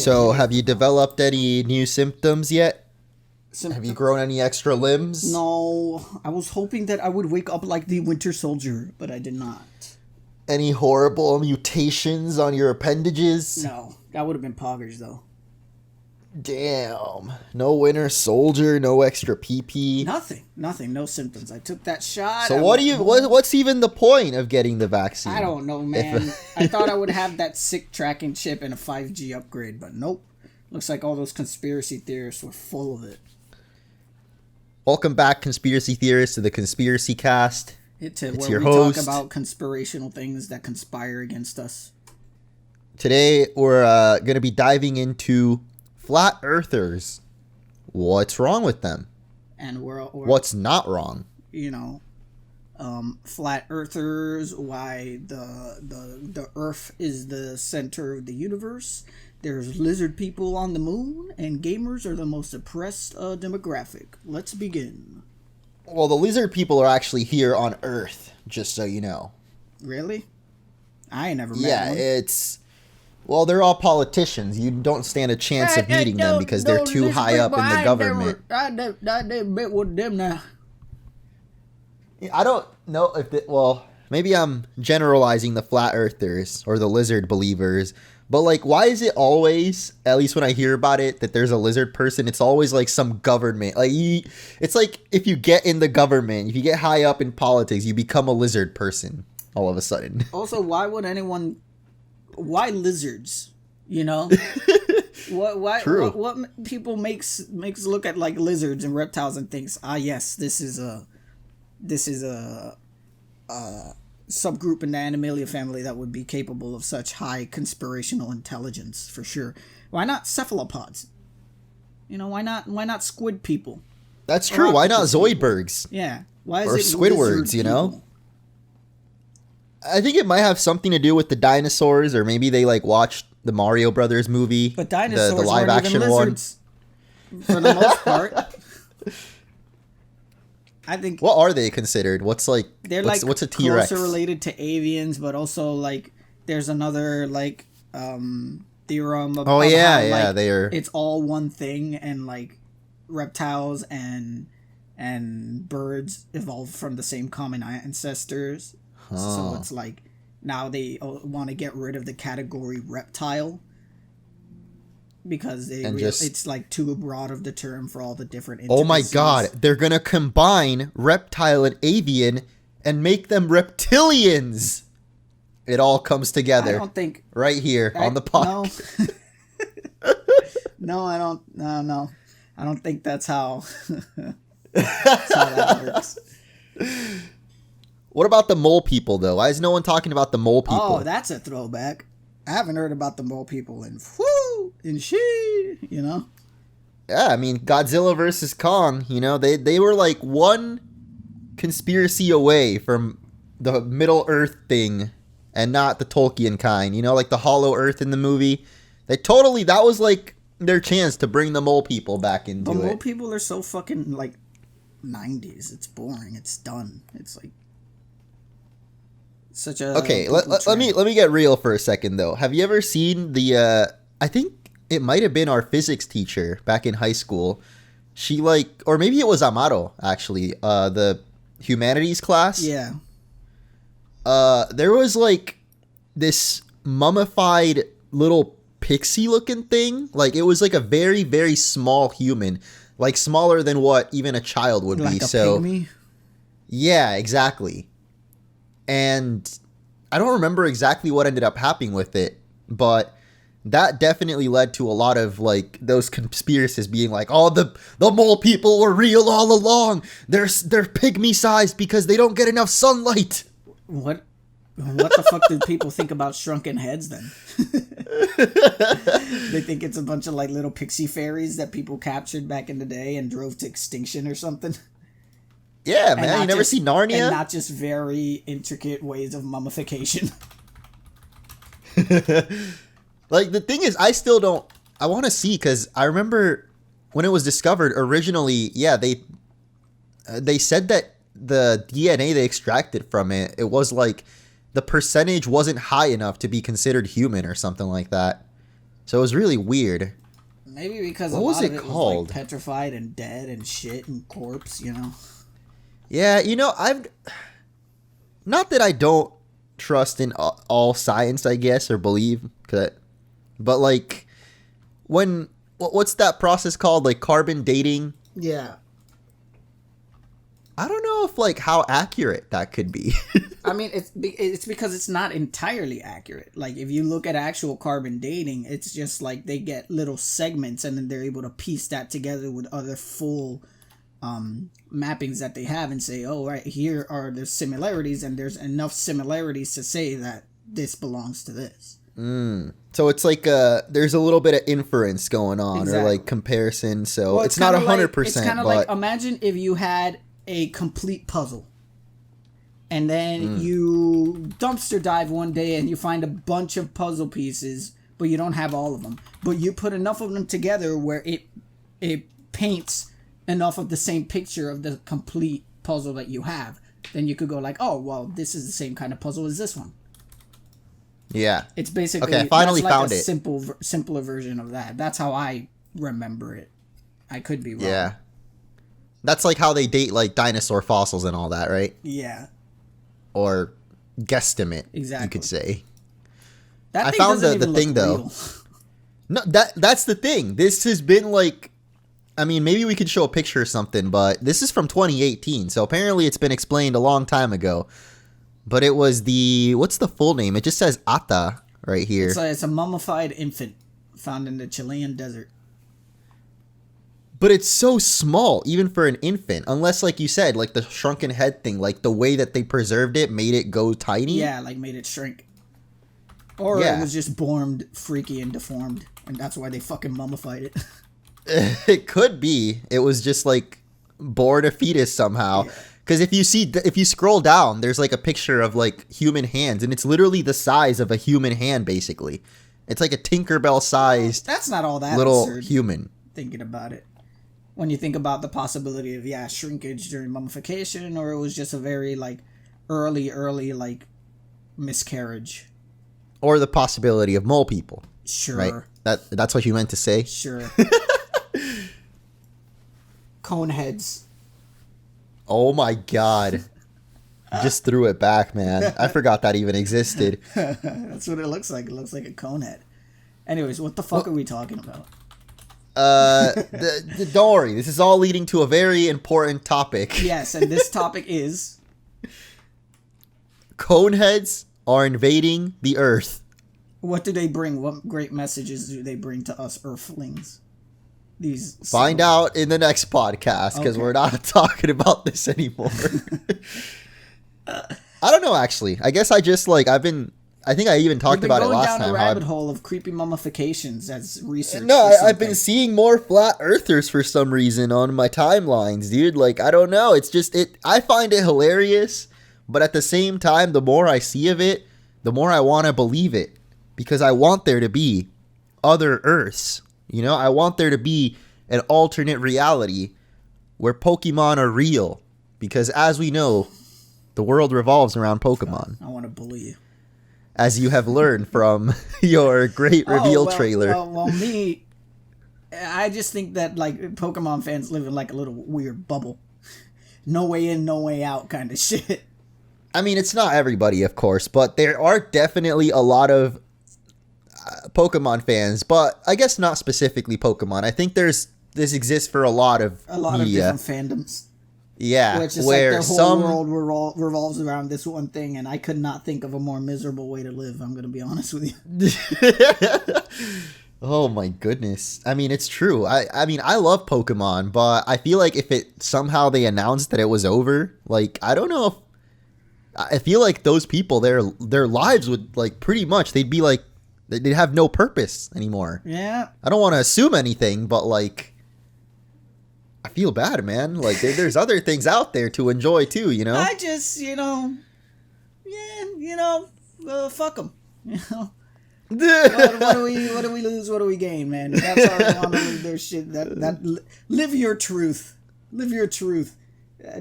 So, have you developed any new symptoms yet? Have you grown any extra limbs? No, I was hoping that I would wake up like the Winter Soldier, but I did not. Any horrible mutations on your appendages? No, that would have been poggers though. Damn. No Winter Soldier, no extra PP. Nothing, no symptoms. I took that shot. So what's even the point of getting the vaccine? I don't know, man. I thought I would have that sick tracking chip and a 5G upgrade, but nope. Looks like all those conspiracy theorists were full of it. Welcome back, conspiracy theorists, to the Conspiracy Cast. It's where we talk about conspirational things that conspire against us. Today, we're going to be diving into flat earthers. What's wrong with them? And what's not wrong? You know, flat earthers, why the earth is the center of the universe. There's lizard people on the moon, and gamers are the most oppressed demographic. Let's begin. Well, the lizard people are actually here on Earth, just so you know. Really? I ain't never met one. Well, they're all politicians. You don't stand a chance of meeting them because they're too high up in the government. I never met with them now. I don't know if maybe I'm generalizing the flat earthers or the lizard believers, but like, why is it always, at least when I hear about it, that there's a lizard person, it's always like some government. Like, it's like if you get in the government, if you get high up in politics, you become a lizard person all of a sudden. Also, why lizards? You know, what people makes look at like lizards and reptiles and thinks, yes, this is a subgroup in the Animalia family that would be capable of such high conspirational intelligence for sure. Why not cephalopods? You know, why not squid people? That's true. Why not Zoidbergs? Yeah. Why is or it Squidwards? You know. People? I think it might have something to do with the dinosaurs, or maybe they like watched the Mario Brothers movie, but dinosaurs the live action one. For the most part. I think. What are they considered? What's a T-Rex? Closer related to avians, but also like there's another like theorem about how they are. It's all one thing, and like reptiles and birds evolved from the same common ancestors. So it's like now they want to get rid of the category reptile because it's like too broad of the term for all the different intricacies. Oh my god, they're going to combine reptile and avian and make them reptilians. It all comes together. I don't think right here on the pod. No, I don't. No. I don't think that's how that works. What about the mole people, though? Why is no one talking about the mole people? Oh, that's a throwback. I haven't heard about the mole people you know? Yeah, I mean, Godzilla versus Kong, you know, they were like one conspiracy away from the Middle Earth thing and not the Tolkien kind, you know, like the Hollow Earth in the movie. That was like their chance to bring the mole people back into it. The mole people are so fucking like 90s. It's boring. It's done. It's like such a okay. Let me get real for a second though. Have you ever seen the? I think it might have been our physics teacher back in high school. She or maybe it was Amaro actually. The humanities class. Yeah. There was like this mummified little pixie looking thing. Like it was like a very very small human, like smaller than what even a child would like be. A pygmy? Yeah, exactly. And I don't remember exactly what ended up happening with it, but that definitely led to a lot of like those conspiracies being like, oh, the mole people were real all along. They're pygmy sized because they don't get enough sunlight. What the fuck did people think about shrunken heads then? They think it's a bunch of like little pixie fairies that people captured back in the day and drove to extinction or something. Yeah, man. You never see Narnia? And not just very intricate ways of mummification. Like, the thing is, I want to see, because I remember when it was discovered originally, yeah, they said that the DNA they extracted from it was like, the percentage wasn't high enough to be considered human or something like that. So it was really weird. Maybe because What a was lot it of it was called? like petrified and dead and shit and corpse, you know. Yeah, I've not that I don't trust in all science, I guess, or believe, but like what's that process called? Like carbon dating? Yeah. I don't know if like how accurate that could be. I mean, it's because it's not entirely accurate. Like, if you look at actual carbon dating, it's just like they get little segments and then they're able to piece that together with other full mappings that they have and say, oh, right, here are the similarities, and there's enough similarities to say that this belongs to this. So it's like there's a little bit of inference going on, Exactly. or like comparison. So Well, it's not 100%. It's kind of like, imagine if you had a complete puzzle. And then you dumpster dive one day and you find a bunch of puzzle pieces, but you don't have all of them. But you put enough of them together where it paints enough of the same picture of the complete puzzle that you have. Then you could go like, oh, well, this is the same kind of puzzle as this one. Yeah. It's basically, okay, I finally that's like found a simpler version of that. That's how I remember it. I could be wrong. Yeah. That's like how they date like dinosaur fossils and all that, right? Yeah. Or guesstimate, Exactly. you could say. That I thing found doesn't the even thing look though. real. No, that's the thing. This has been like, I mean, maybe we could show a picture or something, but this is from 2018, so apparently it's been explained a long time ago. But it was what's the full name? It just says Ata right here. It's a mummified infant found in the Chilean desert. But it's so small, even for an infant. Unless, like you said, like the shrunken head thing, like the way that they preserved it made it go tiny. Yeah, like made it shrink. Or Yeah. it was just born freaky and deformed, and that's why they fucking mummified it. It could be. It was just like born a fetus somehow. Because if you scroll down, there's like a picture of like human hands, and it's literally the size of a human hand, basically. It's like a Tinkerbell sized That's not all that little absurd, human. thinking about it. When you think about the possibility of, shrinkage during mummification, or it was just a very, like, early, like, miscarriage. Or the possibility of mole people. Sure. Right? That's what you meant to say? Sure. Cone heads. Oh my god. Just threw it back, man. I forgot that even existed. That's what it looks like. It looks like a cone head. Anyways, what the fuck are we talking about? Don't worry. This is all leading to a very important topic. Yes, and this topic is... Coneheads are invading the Earth. What do they bring? What great messages do they bring to us Earthlings? Find out in the next podcast, because we're not talking about this anymore. I don't know, actually. I guess I just, like, I think I even talked about it last time. Going down a rabbit hole of creepy mummifications as research. No, I've been seeing more flat earthers for some reason on my timelines, dude. Like, I don't know. It's just, I find it hilarious, but at the same time, the more I see of it, the more I want to believe it. Because I want there to be other Earths. You know, I want there to be an alternate reality where Pokemon are real. Because as we know, the world revolves around Pokemon. I want to believe. As you have learned from your great reveal trailer. Well, me, I just think that, like, Pokemon fans live in, like, a little weird bubble. No way in, no way out kind of shit. I mean, it's not everybody, of course, but there are definitely a lot of Pokemon fans, but I guess not specifically Pokemon. I think this exists for a lot of media. Of different fandoms. Yeah, Which is where like their whole world revolves around this one thing, and I could not think of a more miserable way to live, I'm going to be honest with you. Oh my goodness. I mean, it's true. I mean, I love Pokemon, but I feel like if it somehow they announced that it was over, like, I don't know if... I feel like those people, their lives would, like, pretty much, they'd be like, they'd have no purpose anymore. Yeah. I don't want to assume anything, but, like, I feel bad, man. Like, there's other things out there to enjoy, too, you know? I just, fuck them, what do we lose? What do we gain, man? That's how they want to live their shit. Live your truth. Live your truth.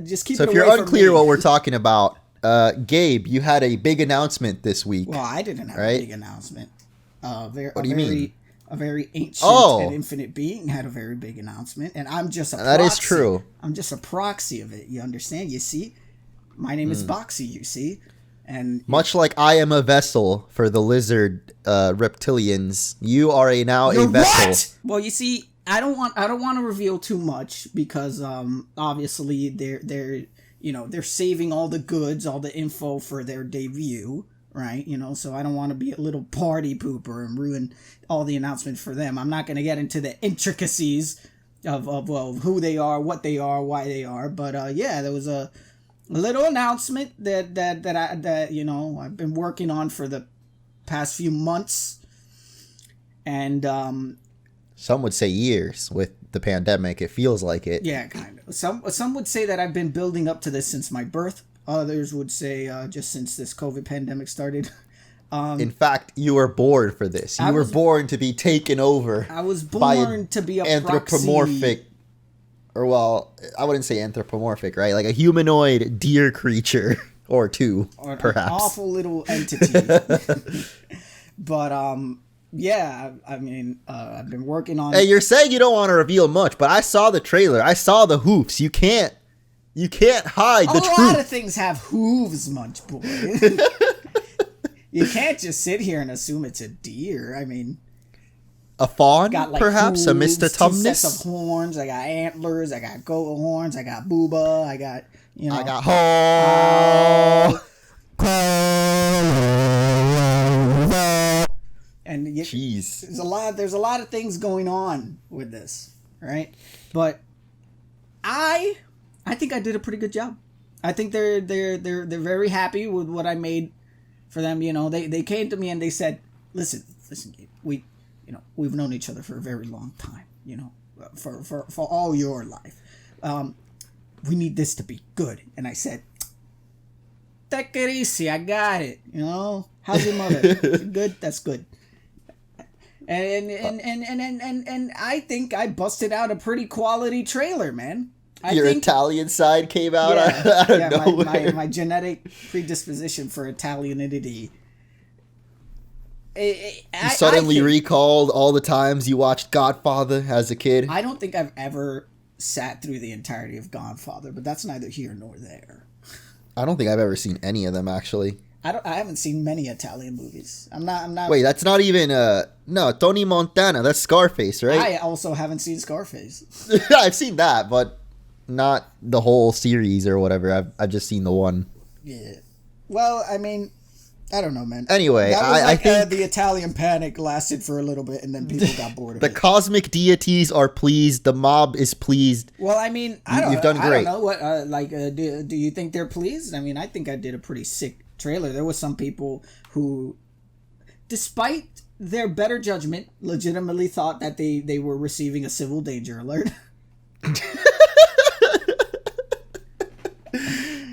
Just keep it away from me. So if you're unclear what we're talking about, Gabe, you had a big announcement this week. Well, I didn't have a big announcement. What do you mean? a very ancient Oh. and infinite being, had a very big announcement, and I'm just a proxy. That is true. I'm just a proxy of it. You understand? You see, my name is Boxy. You see, and Much like I am a vessel for the lizard reptilians, you are now a You're vessel. what? Well, you see, I don't want to reveal too much because obviously they're saving all the goods, all the info for their debut, right? So I don't want to be a little party pooper and ruin all the announcements for them. I'm not going to get into the intricacies of who they are, what they are, why they are, but yeah, there was a little announcement that I've been working on for the past few months, and Some would say years with the pandemic. It feels like it. yeah, kind of. Some would say that I've been building up to this since my birth. Others would say just since this COVID pandemic started. In fact, you were born for this. You were born to be taken over. I was by born to be a anthropomorphic, proxy. or well, I wouldn't say anthropomorphic, right? Like a humanoid deer creature or two, Or perhaps. an awful little entity. But yeah, I mean, I've been working on. Hey, you're saying you don't want to reveal much, but I saw the trailer. I saw the hoofs. You can't hide the truth. A lot of things have hooves, Munch Boy. You can't just sit here and assume it's a deer. I mean, A fawn, got like perhaps? A hooves, Mr. 2 sets Tumnus? of horns. I got antlers. I got goat horns. I got booba. I got I got and Jeez. there's a lot of things going on with this, right? But I think I did a pretty good job. I think they're very happy with what I made for them. They came to me and they said, listen, Gabe, we've known each other for a very long time, for all your life. We need this to be good. And I said, take it easy, I got it. How's your mother? Good? That's good. And I think I busted out a pretty quality trailer, man. Your Italian side came out out of nowhere. My genetic predisposition for Italianity. You suddenly recalled all the times you watched Godfather as a kid. I don't think I've ever sat through the entirety of Godfather, but that's neither here nor there. I don't think I've ever seen any of them, actually. I haven't seen many Italian movies. I'm not. Wait, that's not even no, Tony Montana. That's Scarface, right? I also haven't seen Scarface. I've seen that, but not the whole series or whatever. I've just seen the one. Yeah. Well, I mean, I don't know, man. Anyway, that was I think the Italian panic lasted for a little bit, and then people got bored of the it. cosmic deities are pleased. The mob is pleased. Well, I mean, You've done great. I don't know what do you think they're pleased? I mean, I think I did a pretty sick trailer. There was some people who, despite their better judgment, legitimately thought that they were receiving a civil danger alert.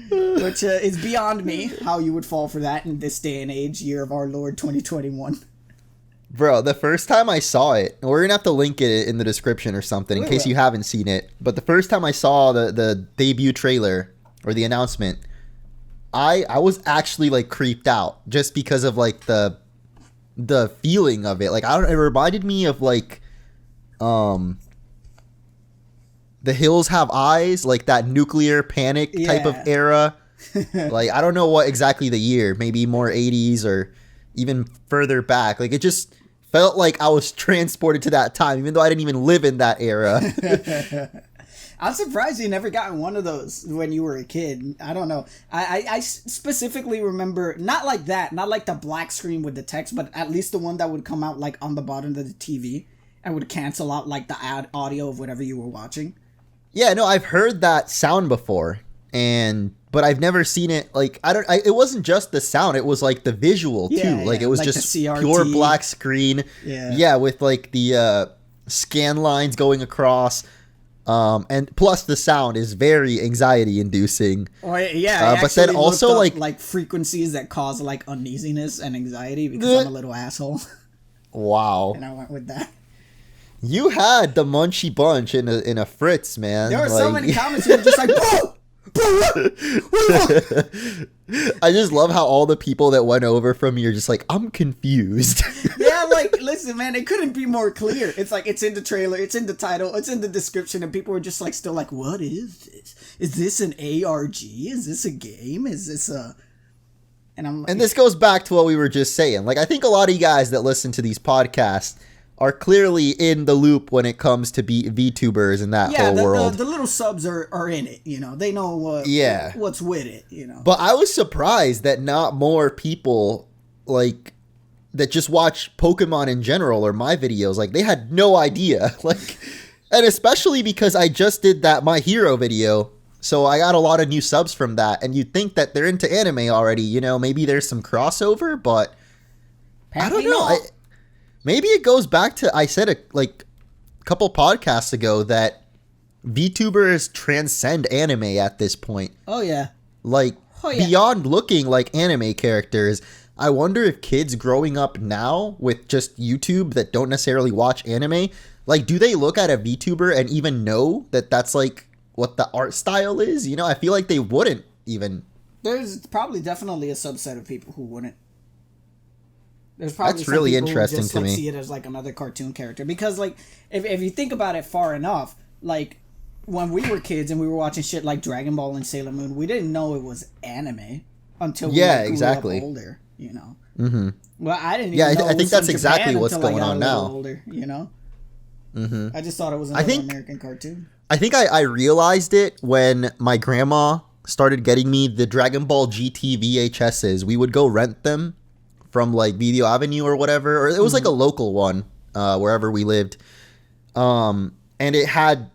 Which is beyond me, how you would fall for that in this day and age, year of our Lord 2021. Bro, the first time I saw it, we're gonna have to link it in the description or something in case you haven't seen it. But the first time I saw the debut trailer or the announcement, I was actually like creeped out just because of like the feeling of it. Like it reminded me of like The Hills Have Eyes, like that nuclear panic type of era. Like, I don't know what exactly the year, maybe more 80s or even further back. Like, it just felt like I was transported to that time, even though I didn't even live in that era. I'm surprised you never got one of those when you were a kid. I don't know. I specifically remember, not like that, not like the black screen with the text, but at least the one that would come out like on the bottom of the TV and would cancel out like the audio of whatever you were watching. Yeah, no, I've heard that sound before, but I've never seen it. Like, it wasn't just the sound; it was like the visual too. Yeah, like it was like just the CRT. pure black screen. Yeah, with like the scan lines going across, and plus the sound is very anxiety inducing. Oh yeah, but then also like frequencies that cause like uneasiness and anxiety because I'm a little asshole. Wow, and I went with that. You had the Munchy Bunch in a Fritz, man. There were so many comments that were just like, "Boo! I just love how all the people that went over from me are just like, I'm confused. Yeah, like, listen, man, it couldn't be more clear. It's like, it's in the trailer, it's in the title, it's in the description, and people were just like, still like, what is this? Is this an ARG? Is this a game? Is this a... And I'm like... And this goes back to what we were just saying. Like, I think a lot of you guys that listen to these podcasts are clearly in the loop when it comes to VTubers and that whole world. The little subs are in it, you know. They know what's with it, you know. But I was surprised that not more people, like, that just watch Pokemon in general or my videos, like, they had no idea. Like, and especially because I just did that My Hero video, so I got a lot of new subs from that. And you'd think that they're into anime already, you know, maybe there's some crossover, but Apparently I don't know. Maybe it goes back to, I said a couple podcasts ago that VTubers transcend anime at this point. Oh, yeah. Like, beyond looking like anime characters, I wonder if kids growing up now with just YouTube that don't necessarily watch anime, like, do they look at a VTuber and even know that that's, like, what the art style is? You know, I feel like they wouldn't even. There's probably definitely a subset of people who wouldn't. There's probably That's really interesting just, to like, me. see it as like another cartoon character, because like if you think about it far enough, like when we were kids and we were watching shit like Dragon Ball and Sailor Moon, we didn't know it was anime until we grew up older, you know. Mm-hmm. Well, I didn't. Even know I think that's exactly what's going on now. Older, you know. Mm-hmm. I just thought it was another American cartoon. I think I realized it when my grandma started getting me the Dragon Ball GT VHSs. We would go rent them from like Video Avenue or whatever, or it was like a local one wherever we lived, and it had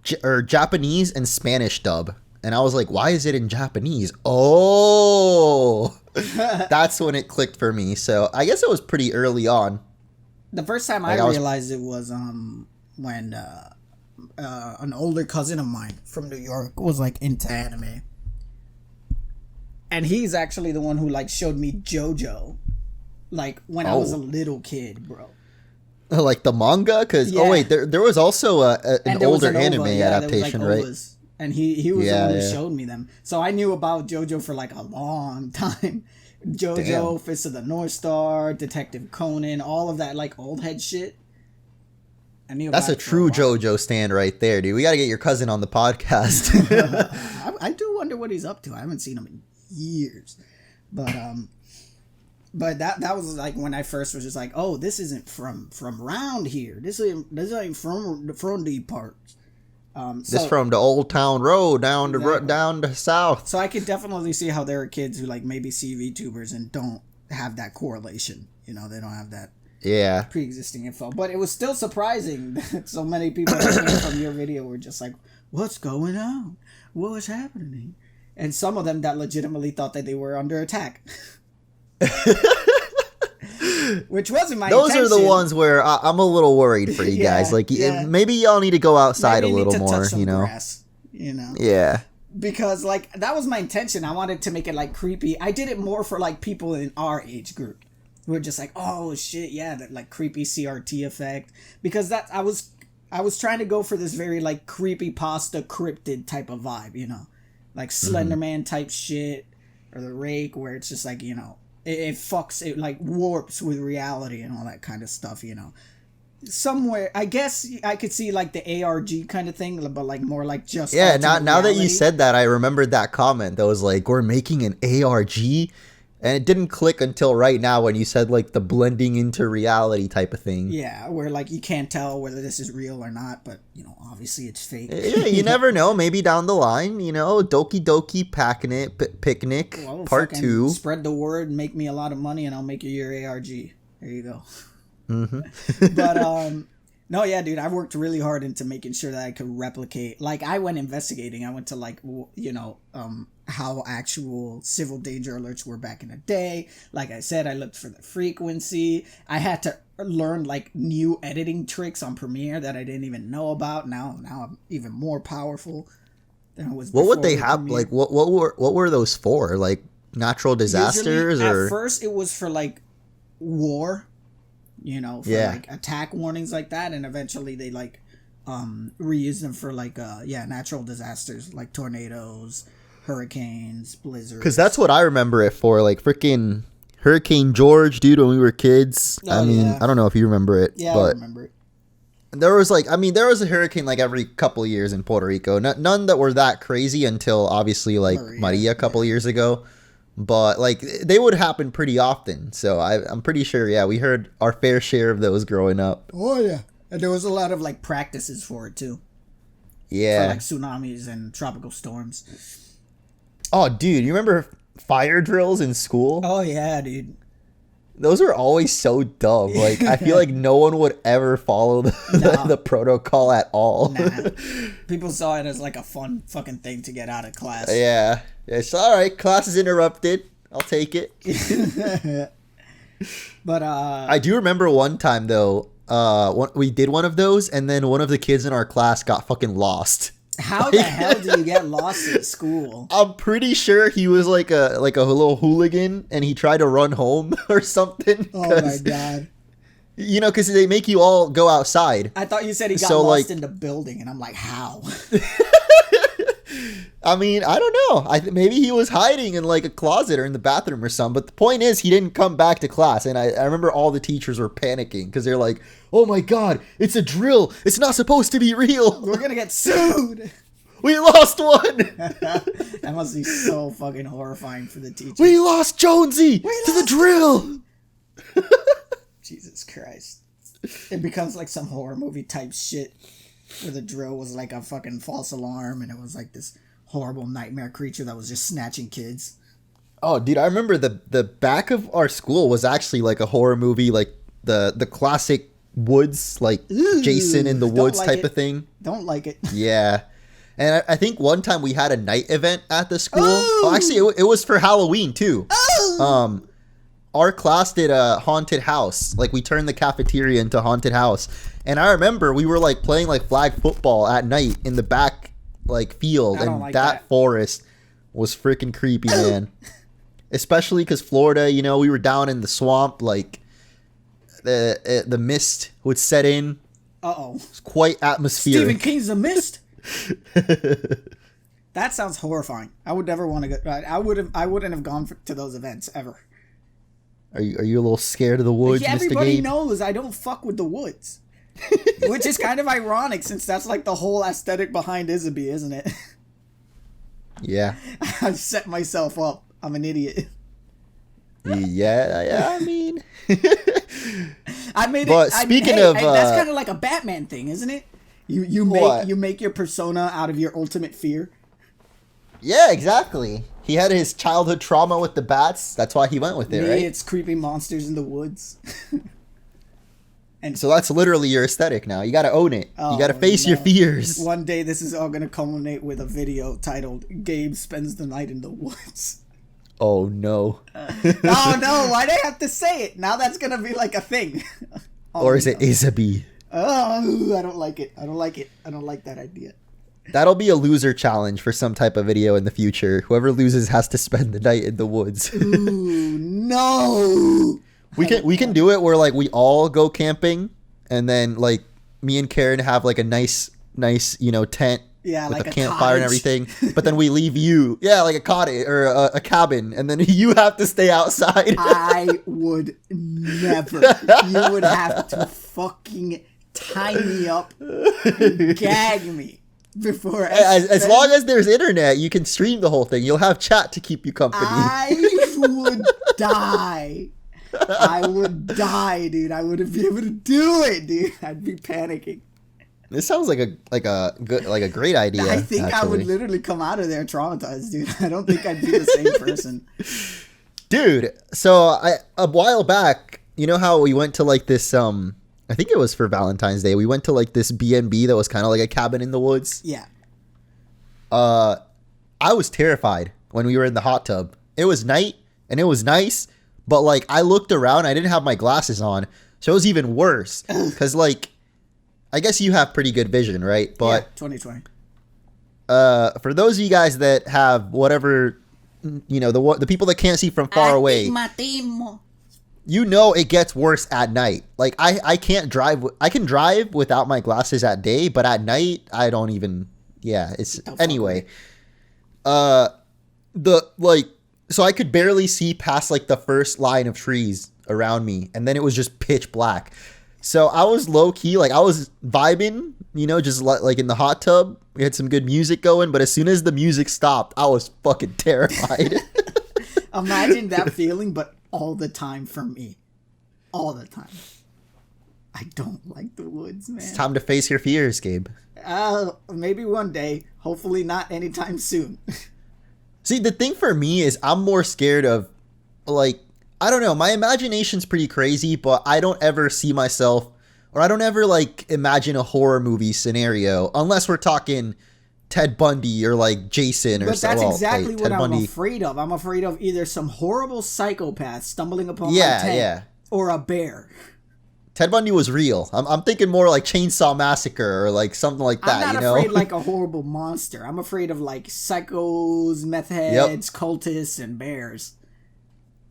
Japanese and Spanish dub, and I was like, why is it in Japanese? Oh, that's when it clicked for me. So I guess it was pretty early on. The first time I realized it was when an older cousin of mine from New York was like into anime, and he's actually the one who like showed me JoJo. Like, when I was a little kid, bro. Like the manga? Because, oh, wait, there was also an older anime adaptation, right? Ovas. And he was the one who showed me them. So I knew about JoJo for, like, a long time. JoJo, Fist of the North Star, Detective Conan, all of that, like, old head shit. I knew That's a true JoJo stand right there, dude. We got to get your cousin on the podcast. I do wonder what he's up to. I haven't seen him in years. But that was like when I first was just like, oh, this isn't from around here. This ain't from the parts. This from the Old Town Road down to south. So I could definitely see how there are kids who like maybe see VTubers and don't have that correlation. You know, they don't have that pre-existing info. But it was still surprising that so many people that came from your video were just like, what's going on? What was happening? And some of them that legitimately thought that they were under attack. Which wasn't my intention. Those are the ones where I'm a little worried for you guys. Like, maybe y'all need to go outside a little more, you know? Grass, you know? Yeah. Because, like, that was my intention. I wanted to make it, like, creepy. I did it more for, like, people in our age group who were just like, oh, shit, yeah, that, like, creepy CRT effect. Because I was trying to go for this very, like, creepypasta cryptid type of vibe, you know? Like, Slenderman type shit, or The Rake, where it's just, like, you know, it fucks, it like warps with reality and all that kind of stuff, you know. Somewhere, I guess I could see like the ARG kind of thing, but like more like just now that you said that, I remembered that comment that was like, we're making an ARG, and it didn't click until right now when you said like the blending into reality type of thing. Yeah, where like you can't tell whether this is real or not, but you know, obviously it's fake. Yeah, you never know. Maybe down the line, you know, Doki Doki Picnic Part 2. Spread the word, make me a lot of money, and I'll make you your ARG. There you go. Mm-hmm. But no, yeah, dude, I worked really hard into making sure that I could replicate. Like, I went investigating. I went to like, you know, how actual civil danger alerts were back in the day. Like I said, I looked for the frequency. I had to learn like new editing tricks on Premiere that I didn't even know about. Now I'm even more powerful than I was before. What would they have? Premiere. Like, what were those for? Like natural disasters? Usually, or at first it was for like war, you know, for like attack warnings like that, and eventually they like reuse them for like natural disasters like tornadoes, hurricanes, blizzards. Because that's what I remember it for, like freaking Hurricane George, dude, when we were kids. I mean, I don't know if you remember it. Yeah, but I remember it. there was a hurricane like every couple of years in Puerto Rico. None that were that crazy until obviously like Maria a couple of years ago. But like they would happen pretty often. So I'm pretty sure, yeah, we heard our fair share of those growing up. Oh yeah. And there was a lot of like practices for it too. Yeah. For like tsunamis and tropical storms. Oh, dude, you remember fire drills in school? Oh yeah, dude. Those were always so dumb. Like I feel like no one would ever follow the protocol at all. Nah. People saw it as like a fun fucking thing to get out of class. Yeah. It's all right. Class is interrupted. I'll take it. But I do remember one time though. We did one of those, and then one of the kids in our class got fucking lost. How the hell do you get lost at school? I'm pretty sure he was like a little hooligan, and he tried to run home or something. Oh my god! You know, because they make you all go outside. I thought you said he got lost in the building, and I'm like, how? I mean, I don't know. Maybe he was hiding in like a closet or in the bathroom or something. But the point is, he didn't come back to class. And I remember all the teachers were panicking because they're like, oh my God, it's a drill. It's not supposed to be real. We're going to get sued. We lost one. That must be so fucking horrifying for the teachers. We lost Jonesy to the drill. Jesus Christ. It becomes like some horror movie type shit where the drill was like a fucking false alarm and it was like this horrible nightmare creature that was just snatching kids. Oh, dude, I remember the back of our school was actually like a horror movie, like the classic woods, like Jason in the Woods type of thing. Don't like it. Yeah. And I think one time we had a night event at the school. Oh, actually, it was for Halloween too. Oh. Our class did a haunted house. Like we turned the cafeteria into haunted house. And I remember we were like playing like flag football at night in the back like field, and like that forest was freaking creepy, man. Especially because Florida, you know, we were down in the swamp, like the mist would set in. It's quite atmospheric. Stephen King's The Mist. That sounds horrifying. I would never want to go. I wouldn't have gone to those events ever. Are you a little scared of the woods, Mr. Gabe? Everybody knows I don't fuck with the woods. Which is kind of ironic since that's like the whole aesthetic behind Isaby, isn't it? Yeah. I've set myself up. I'm an idiot. Yeah, I mean. I made but it. Speaking of. That's kind of like a Batman thing, isn't it? You make your persona out of your ultimate fear. Yeah, exactly. He had his childhood trauma with the bats. That's why he went with it, right? It's creepy monsters in the woods. And so that's literally your aesthetic now. You got to own it. You got to face your fears. One day this is all going to culminate with a video titled Gabe Spends the Night in the Woods. Oh, no. Oh, no. Why'd I have to say it? Now that's going to be like a thing. Or is it Isaby? Oh, I don't like it. I don't like that idea. That'll be a loser challenge for some type of video in the future. Whoever loses has to spend the night in the woods. Ooh, no. We can do it where like we all go camping, and then like me and Karen have like a nice tent with like a a campfire cottage. and everything. But then we leave you, like a cottage or a cabin, and then you have to stay outside. I would never. You would have to fucking tie me up, and gag me before. As long as there's internet, you can stream the whole thing. You'll have chat to keep you company. I would die. I would die, dude. I wouldn't be able to do it, dude. I'd be panicking. This sounds like a great idea. I think actually. I would literally come out of there traumatized, dude. I don't think I'd be the same person. Dude, so a while back, you know how we went to like this I think it was for Valentine's Day. We went to like this B&B that was kind of like a cabin in the woods. Yeah. I was terrified when we were in the hot tub. It was night and it was nice, but like I looked around, I didn't have my glasses on, so it was even worse. Cause like, I guess you have pretty good vision, right? But yeah, 2020. For those of you guys that have whatever, the people that can't see from far away. you know it gets worse at night. Like I can't drive. I can drive without my glasses at day, but at night I don't even. Yeah, it's anyway. The like so I could barely see past like the first line of trees around me, and then it was just pitch black. So I was low key, like I was vibing, you know, just like in the hot tub. We had some good music going, but as soon as the music stopped, I was fucking terrified. Imagine that feeling, but all the time for me. All the time. I don't like the woods, man. It's time to face your fears, Gabe. Maybe one day. Hopefully not anytime soon. See, the thing for me is I'm more scared of, like, I don't know. My imagination's pretty crazy, but I don't ever see myself, or I don't ever, like, imagine a horror movie scenario, unless we're talking Ted Bundy or, like, Jason or something. But that's exactly what I'm Bundy. afraid of. I'm afraid of either some horrible psychopath stumbling upon my tent or a bear. Ted Bundy was real. I'm thinking more like Chainsaw Massacre or like something like that, I'm you not know? afraid like a horrible monster. I'm afraid of like psychos, meth heads, cultists, and bears.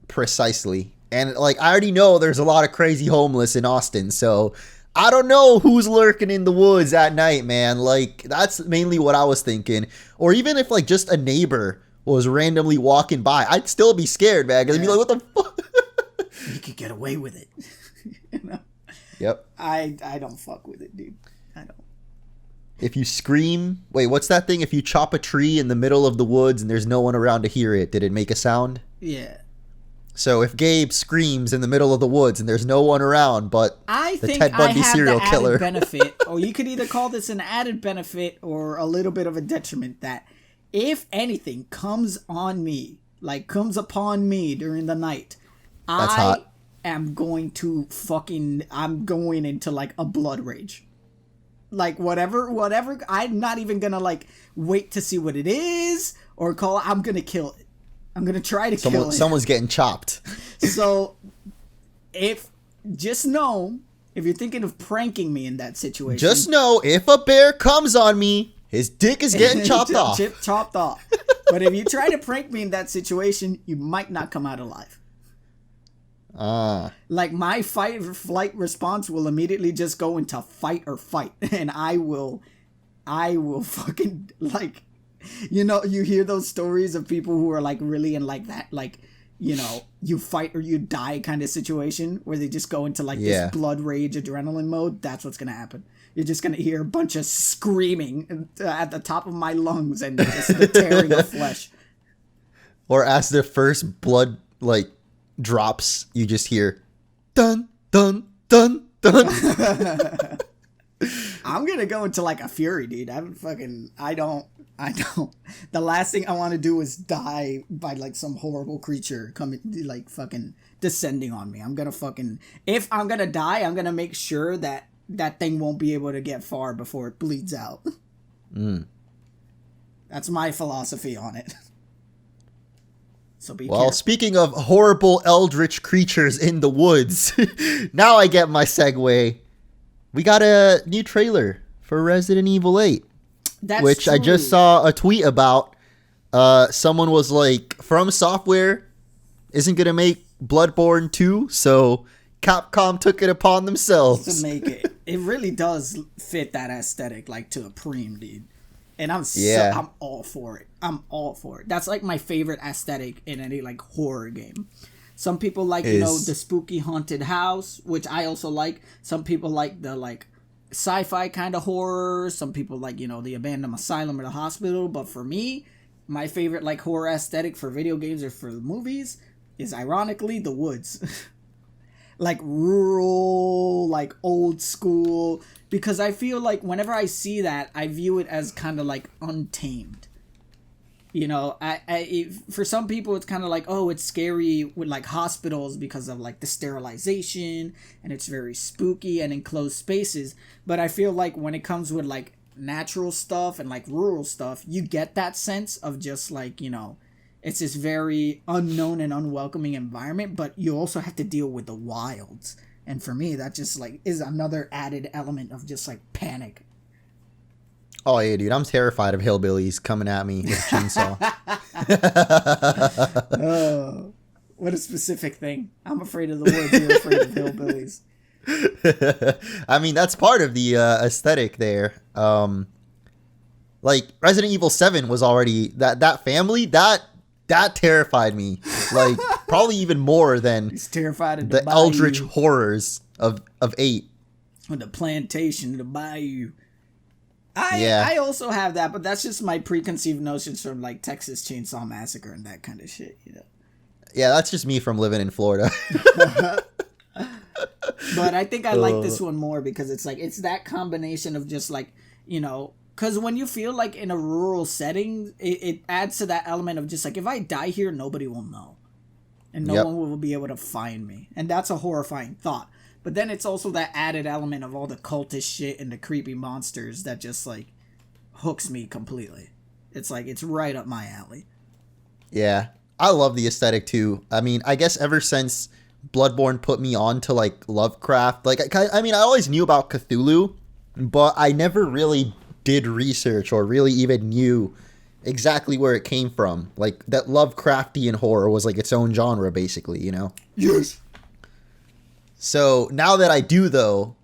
Precisely. And like I already know there's a lot of crazy homeless in Austin, so I don't know who's lurking in the woods at night, man. Like that's mainly what I was thinking. Or even if like just a neighbor was randomly walking by, I'd still be scared, man. Because I'd be like, what the fuck? You could get away with it. You know? Yep. I don't fuck with it, dude. I don't. If you scream, wait, what's that thing? If you chop a tree in the middle of the woods and there's no one around to hear it, did it make a sound? Yeah. So if Gabe screams in the middle of the woods and there's no one around but the Ted Bundy serial killer, benefit, or you could either call this an added benefit or a little bit of a detriment, that if anything comes on me, like comes upon me during the night, that's hot. I'm going into like a blood rage. Like whatever, I'm not even gonna like wait to see what it is or call. I'm gonna kill it. I'm gonna try to kill it. Someone's getting chopped. So, just know, if you're thinking of pranking me in that situation, just know if a bear comes on me, his dick is getting chopped off. Chopped off. But if you try to prank me in that situation, you might not come out alive. Like my fight or flight response will immediately just go into fight or fight, and I will fucking, like, you know, you hear those stories of people who are like really in like that, like, you know, you fight or you die kind of situation where they just go into like this blood rage adrenaline mode. That's what's gonna happen. You're just gonna hear a bunch of screaming at the top of my lungs and just the tearing of flesh. Or as the first blood like drops, you just hear dun dun dun dun. I'm gonna go into like a fury, dude. I don't. The last thing I want to do is die by like some horrible creature coming, like fucking descending on me. I'm gonna fucking, if I'm gonna die, I'm gonna make sure that that thing won't be able to get far before it bleeds out. That's my philosophy on it. So be careful. Speaking of horrible eldritch creatures in the woods, now I get my segue. We got a new trailer for Resident Evil 8. Which true. I just saw a tweet about. Someone was like, From Software isn't going to make Bloodborne 2, so Capcom took it upon themselves to make it. It really does fit that aesthetic, like, to a preem, dude. And I'm all for it. I'm all for it. That's like my favorite aesthetic in any like horror game. Some people like, you know, the spooky haunted house, which I also like. Some people like the like sci-fi kind of horror. Some people like, you know, the abandoned asylum or the hospital. But for me, my favorite like horror aesthetic for video games or for movies is ironically the woods. Like rural, like old school, because I feel like whenever I see that, I view it as kind of like untamed. You know, for some people, it's kind of like, oh, it's scary with like hospitals because of like the sterilization, and it's very spooky and enclosed spaces. But I feel like when it comes with like natural stuff and like rural stuff, you get that sense of just like, you know, it's this very unknown and unwelcoming environment, but you also have to deal with the wilds. And for me, that just like is another added element of just like panic. Oh yeah, dude, I'm terrified of hillbillies coming at me with a chainsaw. What a specific thing. I'm afraid of the woods. You're afraid of hillbillies. I mean, that's part of the aesthetic there. Like Resident Evil 7 was already that family that terrified me. Like probably even more than He's terrified of the eldritch horrors of 8. Or the plantation, the bayou. I also have that, but that's just my preconceived notions from like Texas Chainsaw Massacre and that kind of shit, you know. Yeah, that's just me from living in Florida. But I think I like this one more because it's like it's that combination of just like, you know, because when you feel like in a rural setting, it adds to that element of just like if I die here, nobody will know, and no one will be able to find me, and that's a horrifying thought. But then it's also that added element of all the cultist shit and the creepy monsters that just like hooks me completely. It's like it's right up my alley. Yeah, I love the aesthetic too. I mean, I guess ever since Bloodborne put me on to like Lovecraft, like I mean, I always knew about Cthulhu, but I never really did research or really even knew exactly where it came from. Like that Lovecraftian horror was like its own genre, basically, you know? Yes. So now that I do, though,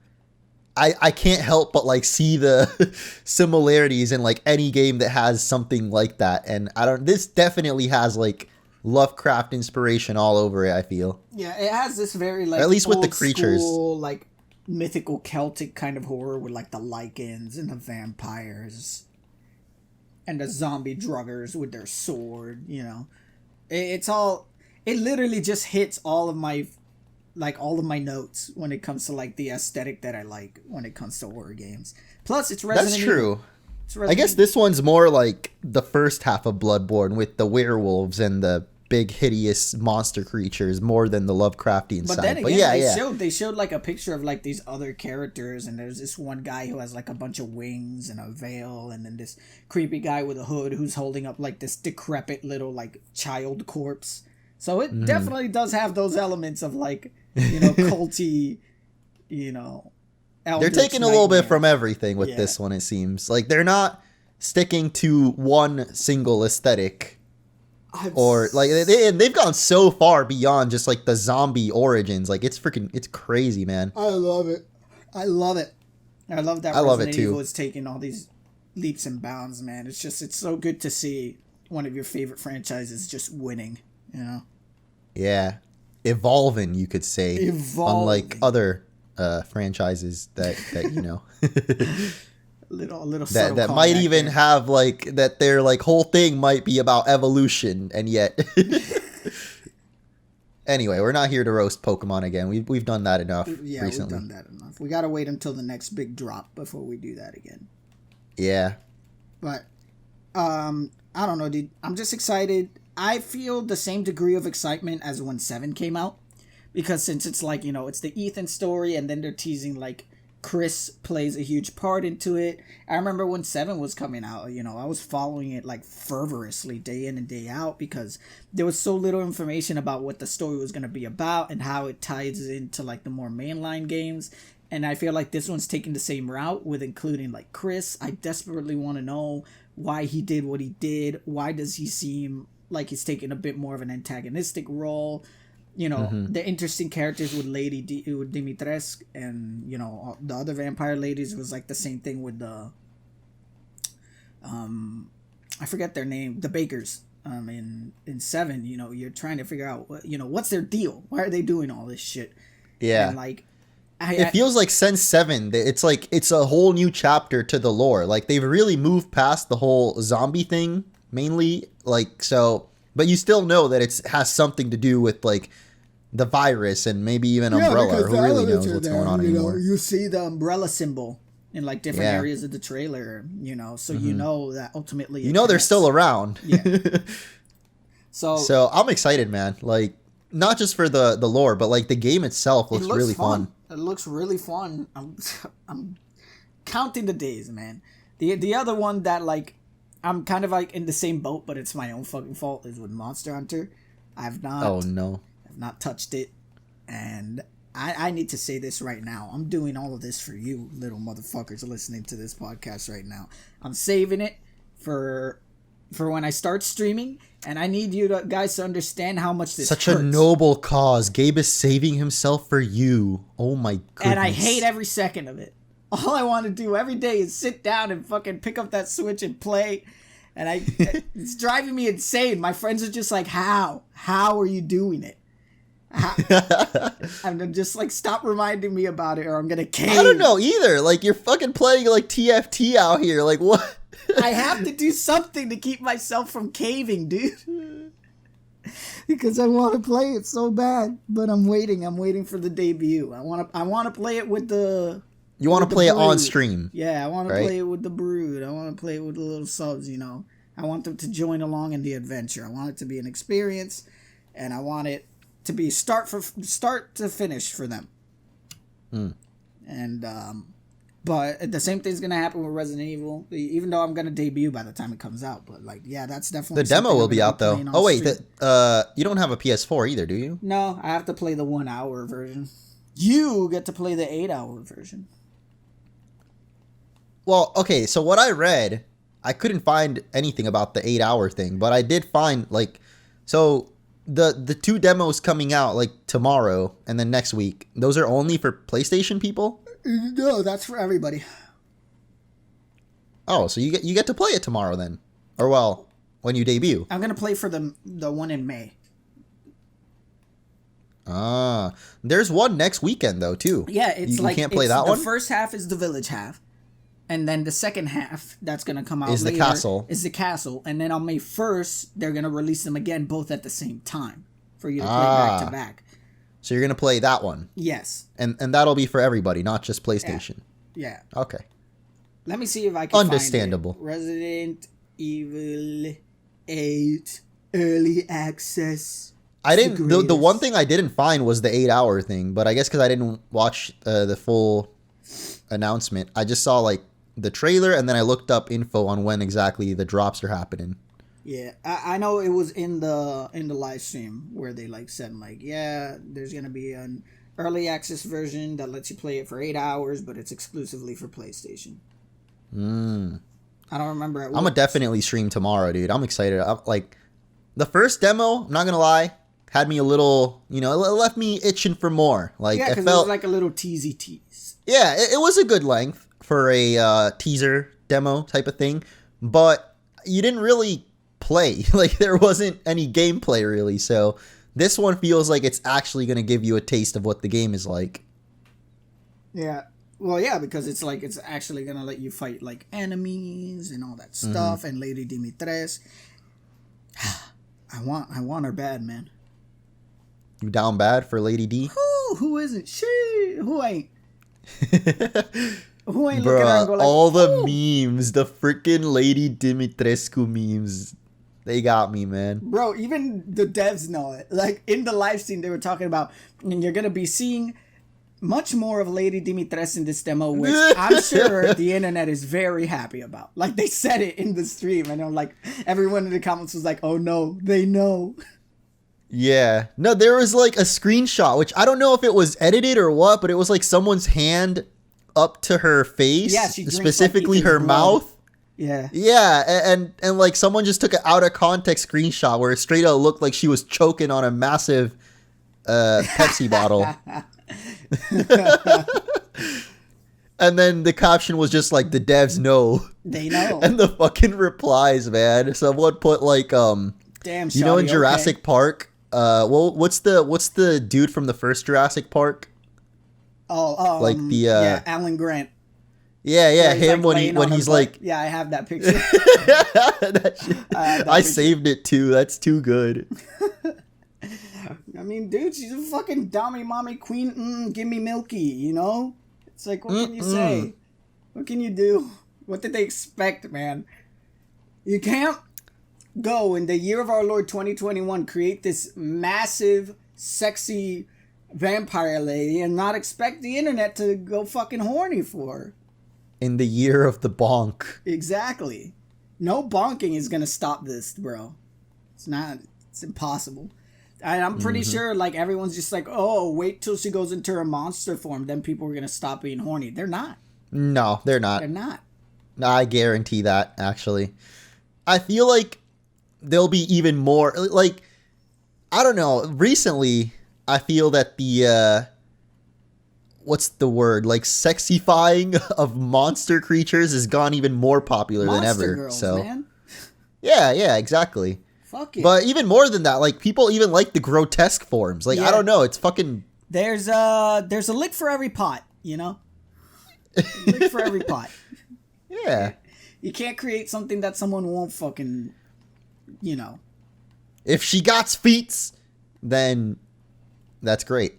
I can't help but like see the similarities in like any game that has something like that. And this definitely has like Lovecraft inspiration all over it, I feel. Yeah, it has this very like at least with the creatures, school, like mythical Celtic kind of horror with like the lycans and the vampires and the zombie druggers with their sword, you know. It literally just hits all of my notes when it comes to like the aesthetic that I like when it comes to horror games. Plus it's Resident Evil. That's true. I guess this one's more like the first half of Bloodborne with the werewolves and the big hideous monster creatures more than the Lovecraftian side. Then again, they showed like a picture of like these other characters, and there's this one guy who has like a bunch of wings and a veil, and then this creepy guy with a hood who's holding up like this decrepit little like child corpse. So it definitely does have those elements of like, you know, culty, you know. They're taking a little bit from everything with this one, it seems. Like they're not sticking to one single aesthetic. Or like they've gone so far beyond just like the zombie origins. Like it's crazy, man. I love it. I love that Resident Evil is taking all these leaps and bounds, man. It's so good to see one of your favorite franchises just winning, you know? Yeah. Evolving, you could say. Unlike other franchises that you know. little that might even there. Have like that their like whole thing might be about evolution, and yet anyway, we're not here to roast Pokemon again. We've done that enough recently. We've done that enough. We gotta wait until the next big drop before we do that again. Yeah. But I don't know, dude. I'm just excited. I feel the same degree of excitement as when 7 came out, because since it's like, you know, it's the Ethan story, and then they're teasing like Chris plays a huge part into it. I remember when 7 was coming out, you know, I was following it like fervorously day in and day out because there was so little information about what the story was going to be about and how it ties into like the more mainline games. And I feel like this one's taking the same route with including like Chris. I desperately want to know why he did what he did. Why does he seem like he's taking a bit more of an antagonistic role? You know, the interesting characters with with Dimitrescu and, you know, the other vampire ladies was like the same thing with the, I forget their name, the Bakers, in 7, you know, you're trying to figure out, you know, what's their deal? Why are they doing all this shit? Yeah. And like, it feels like since 7, it's like, it's a whole new chapter to the lore. Like they've really moved past the whole zombie thing mainly. Like, so, but you still know that it has something to do with like, the virus and maybe even Umbrella, or who really knows what's going on anymore. You see the Umbrella symbol in like different areas of the trailer, you know, so you know that ultimately they're still around. Yeah. So I'm excited, man. Like not just for the lore, but like the game itself looks really fun. It looks really fun. I'm counting the days, man. The other one that like I'm kind of like in the same boat, but it's my own fucking fault, is with Monster Hunter. I've not touched it, and I need to say this right now. I'm doing all of this for you little motherfuckers listening to this podcast right now. I'm saving it for for when I start streaming, and I need you guys to understand how much this Such hurts. a noble cause. Gabe is saving himself for you. Oh my goodness. And I hate every second of it. All I want to do every day is sit down and fucking pick up that Switch and play. And it's driving me insane. My friends are just like, how? How are you doing it? I'm just like, stop reminding me about it or I'm going to cave. I don't know either. Like, you're fucking playing like TFT out here. Like, what? I have to do something to keep myself from caving, dude. Because I want to play it so bad. But I'm waiting. I'm waiting for the debut. I want to play it with the... You want to play it on stream. Yeah, I want to play it with the brood. I want to play it with the little subs, you know. I want them to join along in the adventure. I want it to be an experience, and I want it to be start to finish for them. And but the same thing's gonna happen with Resident Evil. Even though I'm gonna debut by the time it comes out, but like, yeah, that's definitely the demo will be out though. Oh wait, stream. You don't have a PS4 either, do you? No, I have to play the 1 hour version. You get to play the 8 hour version. Well, okay, so what I read, I couldn't find anything about the 8 hour thing, but I did find like, so the 2 demos coming out like tomorrow and then next week, those are only for PlayStation people? No, that's for everybody. Oh, so you get to play it tomorrow then, or well, when you debut. I'm gonna play for the one in May. There's one next weekend though too. Yeah, it's you like can't play that one. The first half is the village half. And then the second half that's going to come out is later the castle. Is the castle. And then on May 1st, they're going to release them again, both at the same time for you to play back to back. So you're going to play that one? Yes. And that'll be for everybody, not just PlayStation? Yeah. Okay. Let me see if I can Understandable. find it. Resident Evil 8 Early Access. I didn't... The one thing I didn't find was the 8 hour thing, but I guess because I didn't watch the full announcement. I just saw like the trailer and then I looked up info on when exactly the drops are happening. Yeah, I know it was in the live stream where they like said like, yeah, there's gonna be an early access version that lets you play it for 8 hours, but it's exclusively for PlayStation. I don't remember. I'm gonna definitely stream tomorrow, dude. I'm excited. Like the first demo, I'm not gonna lie, had me a little, you know, it left me itching for more. Like, yeah, because it was like a little teasy tease. Yeah, it was a good length for a teaser demo type of thing, but you didn't really play. Like, there wasn't any gameplay really, so this one feels like it's actually going to give you a taste of what the game is like. Yeah. Well, yeah, because it's like it's actually going to let you fight like enemies and all that stuff, and Lady Dimitrescu. I want her bad, man. You down bad for Lady D? Who isn't? Who ain't? Who ain't looking at her and go like, all the memes, the freaking Lady Dimitrescu memes, they got me, man. Bro, even the devs know it. Like, in the live stream, they were talking about, and you're going to be seeing much more of Lady Dimitrescu in this demo, which I'm sure the internet is very happy about. Like, they said it in the stream, and I'm like, everyone in the comments was like, oh no, they know. Yeah. No, there was like a screenshot, which I don't know if it was edited or what, but it was like someone's hand up to her face. Yeah, she drinks, specifically like, her blood. mouth. Yeah. Yeah, and like someone just took an out of context screenshot where it straight up looked like she was choking on a massive Pepsi bottle. And then the caption was just like, the devs know. They know. And the fucking replies, man. Someone put like damn, you know, in Jurassic Park, well, what's the dude from the first Jurassic Park? Like the yeah, Alan Grant. Yeah, him like when he's like, yeah, I have that picture. I saved it too. That's too good. I mean, dude, she's a fucking dummy mommy queen. Give me Milky, you know? It's like, what can you say? What can you do? What did they expect, man? You can't go in the year of our Lord 2021, create this massive, sexy vampire lady and not expect the internet to go fucking horny for her. In the year of the bonk. Exactly. No bonking is gonna stop this, bro. It's impossible. I'm pretty sure like everyone's just like, oh, wait till she goes into her monster form, then people are gonna stop being horny. They're not. No, they're not. They're not. I guarantee that, actually. I feel like there'll be even more, like, I don't know. Recently, I feel that the what's the word? Like sexifying of monster creatures has gone even more popular than ever. Girls, so, man. yeah, exactly. Fuck it. But even more than that, like people even like the grotesque forms. Like I don't know, it's fucking. There's a lick for every pot, you know. Lick for every pot. Yeah. You can't create something that someone won't fucking, you know. If she got feet, then that's great.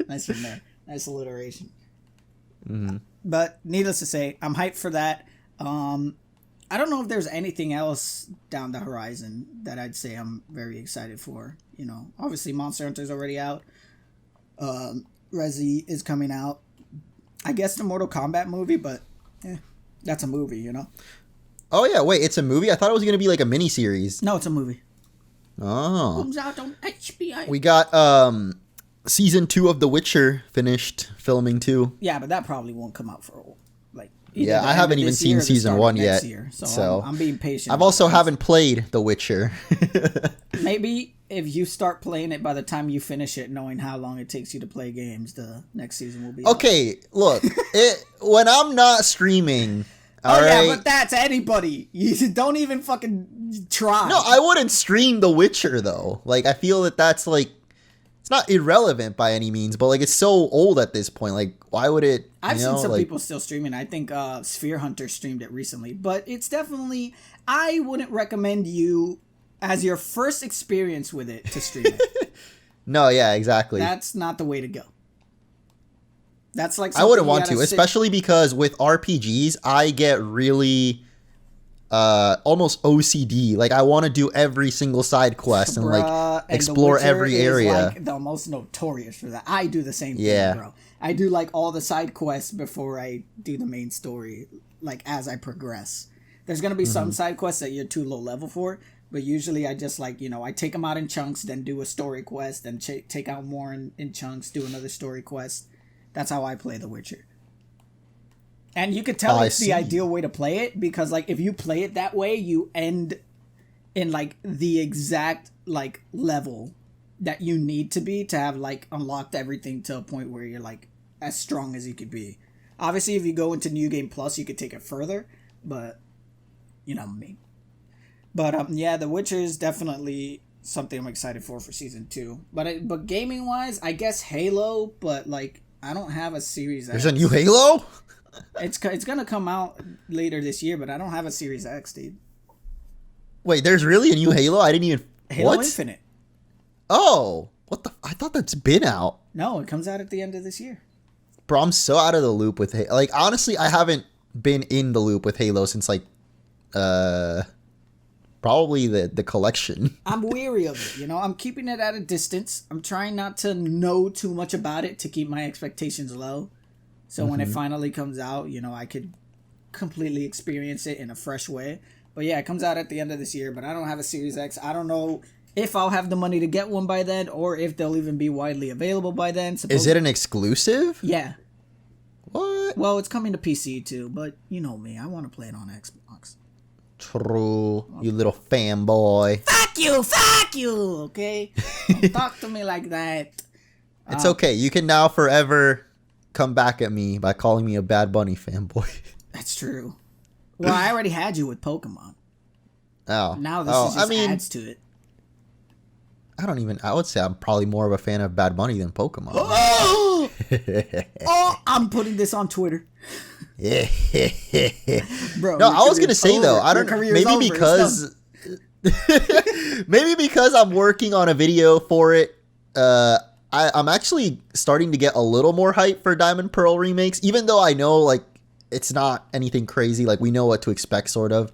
Nice from there. Nice alliteration. Mm-hmm. But needless to say, I'm hyped for that. I don't know if there's anything else down the horizon that I'd say I'm very excited for. You know, obviously Monster Hunter's already out. Resi is coming out. I guess the Mortal Kombat movie, but that's a movie, you know? Oh, yeah. Wait, it's a movie? I thought it was going to be like a miniseries. No, it's a movie. Oh. Comes out on HBO. We got season 2 of The Witcher finished filming too. Yeah, but that probably won't come out for like. Yeah, I haven't even seen season 1 yet. So I'm being patient. I've also haven't played The Witcher. Maybe if you start playing it by the time you finish it, knowing how long it takes you to play games, the next season will be okay, look, when I'm not streaming, all right? Yeah, but that's anybody. You don't even fucking try. No, I wouldn't stream The Witcher, though. Like, I feel that that's, like, it's not irrelevant by any means, but, like, it's so old at this point. Like, why would it, I've seen some people still streaming. I think Sphere Hunter streamed it recently. But it's definitely, I wouldn't recommend you, as your first experience with it, to stream it. No, yeah, exactly. That's not the way to go. That's like I wouldn't want to, especially because with RPGs, I get really almost OCD. Like I want to do every single side quest and like explore every area. Like the most notorious for that. I do the same thing, bro. I do like all the side quests before I do the main story, like as I progress. There's gonna be some side quests that you're too low level for, but usually I just like, you know, I take them out in chunks, then do a story quest, then take out more in chunks, do another story quest. That's how I play The Witcher. And you could tell it's the ideal way to play it because, like, if you play it that way, you end in, like, the exact, like, level that you need to be to have, like, unlocked everything to a point where you're, like, as strong as you could be. Obviously, if you go into New Game Plus, you could take it further, but, you know what I mean. But, yeah, The Witcher is definitely something I'm excited for Season 2. But gaming-wise, I guess Halo, but, like, I don't have a Series X. There's a new Halo? It's gonna come out later this year, but I don't have a Series X, dude. Wait, there's really a new Halo? I didn't even... Halo Infinite. Oh, what the... I thought that's been out. No, it comes out at the end of this year. Bro, I'm so out of the loop with Halo. Like, honestly, I haven't been in the loop with Halo since, like, probably the collection. I'm weary of it, you know? I'm keeping it at a distance. I'm trying not to know too much about it to keep my expectations low. So when it finally comes out, you know, I could completely experience it in a fresh way. But yeah, it comes out at the end of this year, but I don't have a Series X. I don't know if I'll have the money to get one by then or if they'll even be widely available by then. Is it an exclusive? Yeah. What? Well, it's coming to PC too, but you know me. I want to play it on Xbox. True. You little fanboy. Fuck you, okay? Don't talk to me like that. It's okay. You can now forever come back at me by calling me a Bad Bunny fanboy. That's true. Well, I already had you with Pokemon. Oh. Now this just adds to it. I would say I'm probably more of a fan of Bad Bunny than Pokemon. Oh, I'm putting this on Twitter. Bro, no, I was going to say though, I don't know, maybe because I'm working on a video for it, I'm actually starting to get a little more hype for Diamond Pearl remakes, even though I know like it's not anything crazy, like we know what to expect sort of.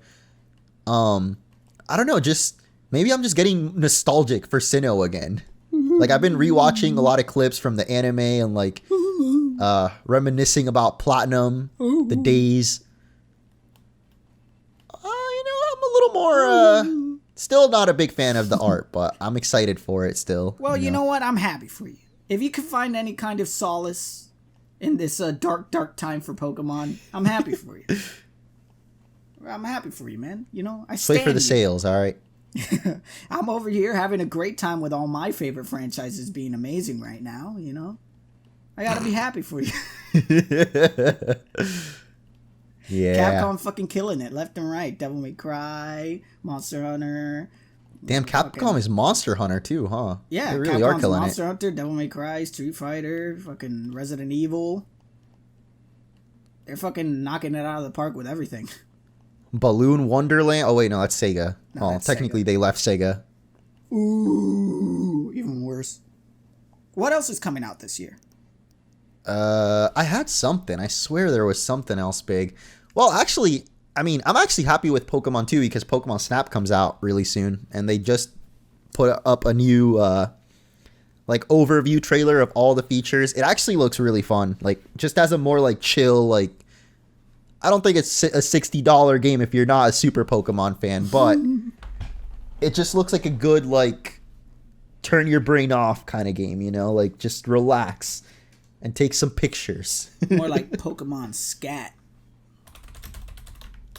I don't know, just maybe I'm just getting nostalgic for Sinnoh again. Like I've been rewatching a lot of clips from the anime and like reminiscing about Platinum, the days. You know, I'm a little more still not a big fan of the art, but I'm excited for it still. Well, you know what? I'm happy for you. If you can find any kind of solace in this dark time for Pokemon, I'm happy for you. I'm happy for you, man. You know, I Wait stand for the you. sales, all right? I'm over here having a great time with all my favorite franchises being amazing right now, you know? I gotta be happy for you. Yeah. Capcom fucking killing it left and right. Devil May Cry, Monster Hunter. Damn, Capcom is Monster Hunter too, huh? Yeah, they really are Capcom's killing Monster it. Hunter, Devil May Cry, Street Fighter, fucking Resident Evil. They're fucking knocking it out of the park with everything. Balloon Wonderland. Oh wait, no, that's Sega. No, that's technically Sega. they left Sega. Ooh, even worse. What else is coming out this year? I had something. I swear there was something else big. Well, actually, I mean, I'm actually happy with Pokemon 2 because Pokemon Snap comes out really soon, and they just put up a new like overview trailer of all the features. It actually looks really fun. Like just as a more like chill, like I don't think it's a $60 game if you're not a super Pokemon fan, but it just looks like a good like turn your brain off kind of game, you know, like just relax and take some pictures. More like Pokemon Scat.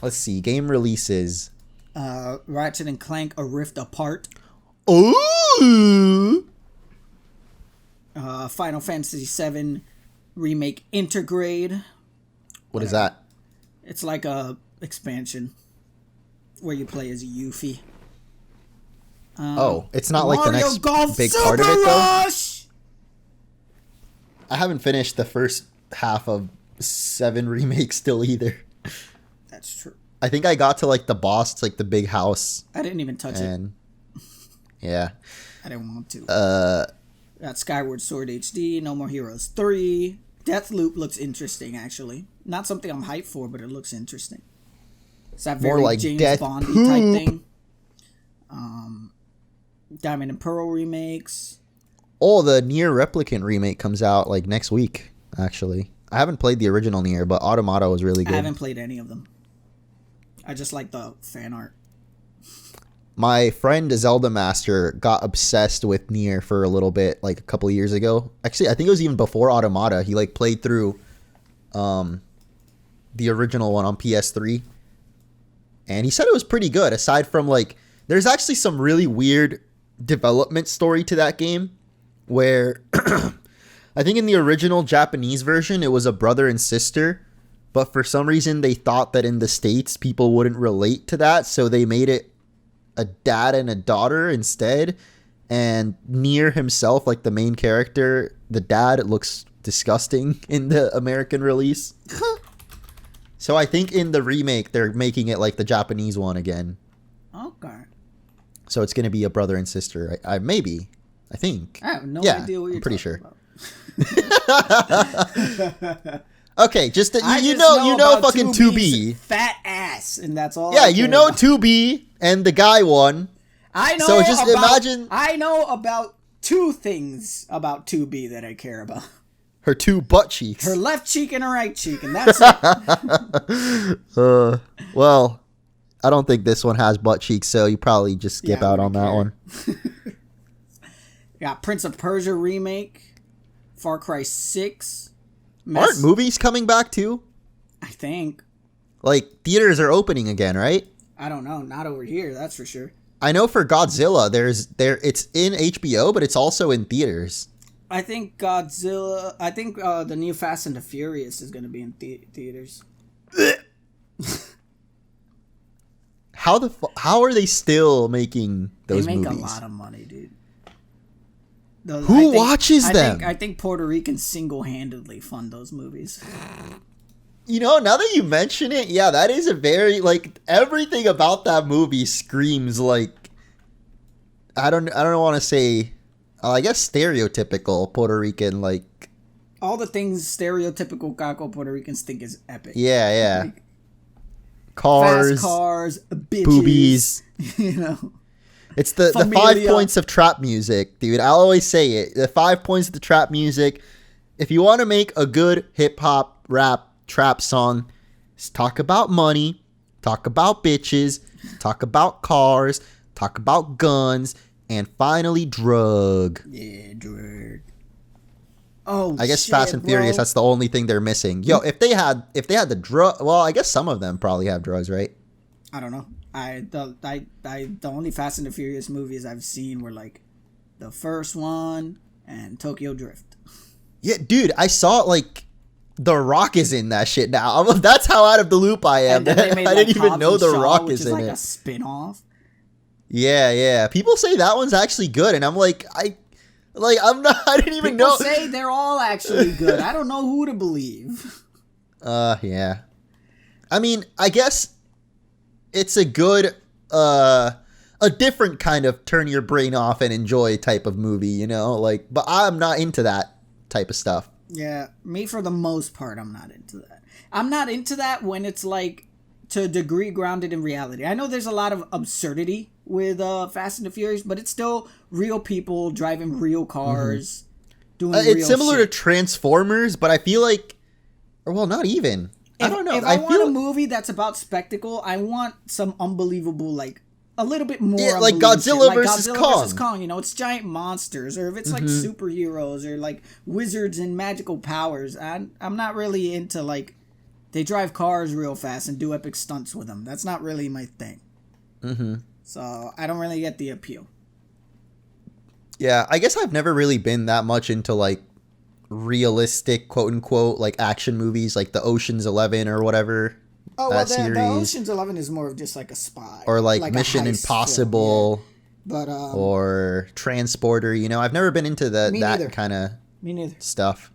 Let's see, game releases. Ratchet and Clank: A Rift Apart. Ooh. Final Fantasy VII Remake Intergrade. What is that? It's like a expansion where you play as a Yuffie. It's not like the Mario next Golf big Super part of it, though. Rush! I haven't finished the first half of 7 Remake still either. That's true. I think I got to like the boss, it's like the big house. I didn't even touch it. And yeah. I didn't want to. Got Skyward Sword HD, No More Heroes 3. Deathloop looks interesting, actually. Not something I'm hyped for, but it looks interesting. It's that very More like James Death Bondy Poop. type thing. Diamond and Pearl remakes. Oh, the Nier Replicant remake comes out like next week, actually. I haven't played the original Nier, but Automata was really good. I haven't played any of them. I just like the fan art. My friend Zelda Master got obsessed with Nier for a little bit, like a couple of years ago. Actually, I think it was even before Automata. He like played through the original one on PS3. And he said it was pretty good, aside from like there's actually some really weird development story to that game where I think in the original Japanese version it was a brother and sister, but for some reason they thought that in the States people wouldn't relate to that, so they made it a dad and a daughter instead. And Nier himself, like the main character, the dad, looks disgusting in the American release. So I think in the remake they're making it like the Japanese one again. Okay. So it's going to be a brother and sister. I think. I have no Yeah, idea what you're I'm pretty talking sure. about. Okay, just I you just know about fucking 2B. Fat ass, and that's all. Yeah, I you care know about. 2B and the guy one. I know. So just imagine I know about 2 things about 2B that I care about. her 2 butt cheeks. Her left cheek and her right cheek, and that's it. Well, I don't think this one has butt cheeks, so you probably just skip Yeah, I out on that wouldn't one. Got Prince of Persia remake, Far Cry 6. Aren't movies coming back too? I think. Like theaters are opening again, right? I don't know. Not over here, that's for sure. I know for Godzilla, it's in HBO, but it's also in theaters. I think Godzilla. I think the new Fast and the Furious is going to be in theaters. How are they still making those They make movies? a lot of money, dude. Who watches them? I think Puerto Ricans single-handedly fund those movies. You know, now that you mention it, yeah, that is a very like everything about that movie screams like I don't want to say I guess stereotypical Puerto Rican like All the things stereotypical Caco Puerto Ricans think is epic. yeah. Like, Cars, fast cars, bitches, boobies. you know. It's the 5 Familia. points of trap music, dude. I'll always say it. The 5 points of the trap music. If you want to make a good hip hop rap trap song, just talk about money, talk about bitches, talk about cars, talk about guns, and finally drug. Yeah, drug. Oh, I guess shit, Fast and bro. Furious, that's the only thing they're missing. Yo, if they had the drug, well, I guess some of them probably have drugs, right? I don't know. The only Fast and the Furious movies I've seen were like the first one and Tokyo Drift. Yeah, dude, I saw like The Rock is in that shit now. That's how out of the loop I am. And then they made, I like, didn't even Hobbs know and The Shaw, Rock which is in like it. a spin-off. Yeah. People say that one's actually good, and I'm like, I'm not. I didn't even People know. say they're all actually good. I don't know who to believe. Yeah. I mean, I guess it's a good, a different kind of turn your brain off and enjoy type of movie, you know? Like, but I'm not into that type of stuff. Yeah, me for the most part, I'm not into that. I'm not into that when it's like to a degree grounded in reality. I know there's a lot of absurdity with Fast and the Furious, but it's still real people driving real cars, doing real It's similar shit. to Transformers, but I feel like, or well, not even. I don't know. If I want a movie that's about spectacle, I want some unbelievable, like, a little bit more. Yeah, like unbelievable Godzilla shit. versus Godzilla Kong. versus Kong. You know, it's giant monsters, or if it's like superheroes or like wizards and magical powers. I'm not really into like they drive cars real fast and do epic stunts with them. That's not really my thing. So I don't really get the appeal. Yeah, I guess I've never really been that much into like realistic, quote unquote, like action movies, like the Ocean's 11 or whatever. Oh, that well, series. the Ocean's 11 is more of just like a spy. Or like a Mission heist Impossible. film, yeah. But, or Transporter, you know, I've never been into that neither. kind of Me neither. stuff.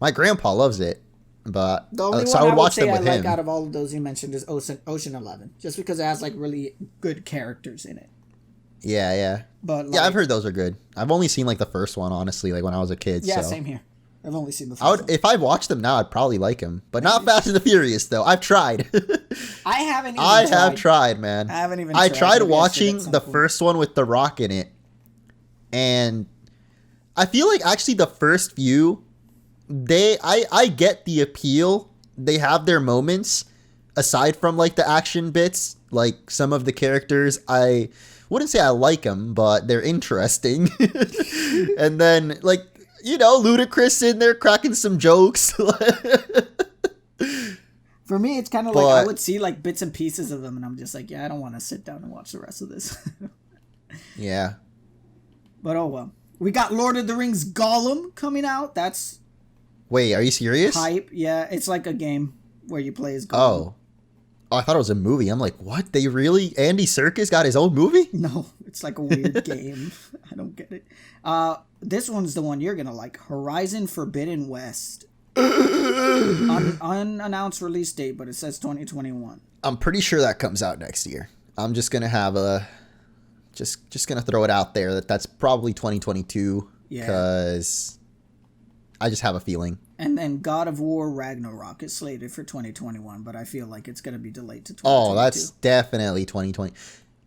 My grandpa loves it, but The only so one I would watch say them with I him. like out of all of those you mentioned is Ocean 11, just because it has like really good characters in it. Yeah. But like, Yeah, I've heard those are good. I've only seen like the first one, honestly, like when I was a kid. Yeah, so. same here. I've only seen the first I would, one. if I watched them now, I'd probably like them, but not Fast and the Furious though. I've tried. I haven't. Even I tried. have tried, man. I haven't even. I tried Maybe I should watching at some the point. first one with The Rock in it, and I feel like actually the first few, I get the appeal. They have their moments, aside from like the action bits. Like some of the characters, I wouldn't say I like them, but they're interesting. And then like, you know, Ludacris in there cracking some jokes. For me, it's kind of like I would see like bits and pieces of them, and I'm just like, yeah, I don't want to sit down and watch the rest of this. Yeah. But oh well. We got Lord of the Rings Gollum coming out. That's Wait, are you serious? hype. Yeah, it's like a game where you play as Gollum. Oh, I thought it was a movie. I'm like, what? They really? Andy Serkis got his own movie? No, it's like a weird game. I don't get it. This one's the one you're gonna like. Horizon Forbidden West. Unannounced release date, but it says 2021. I'm pretty sure that comes out next year. I'm just gonna have a, just gonna throw it out there that's probably 2022. Yeah. Because I just have a feeling. And then God of War Ragnarok is slated for 2021, but I feel like it's gonna be delayed to 2022. Oh, that's definitely 2020.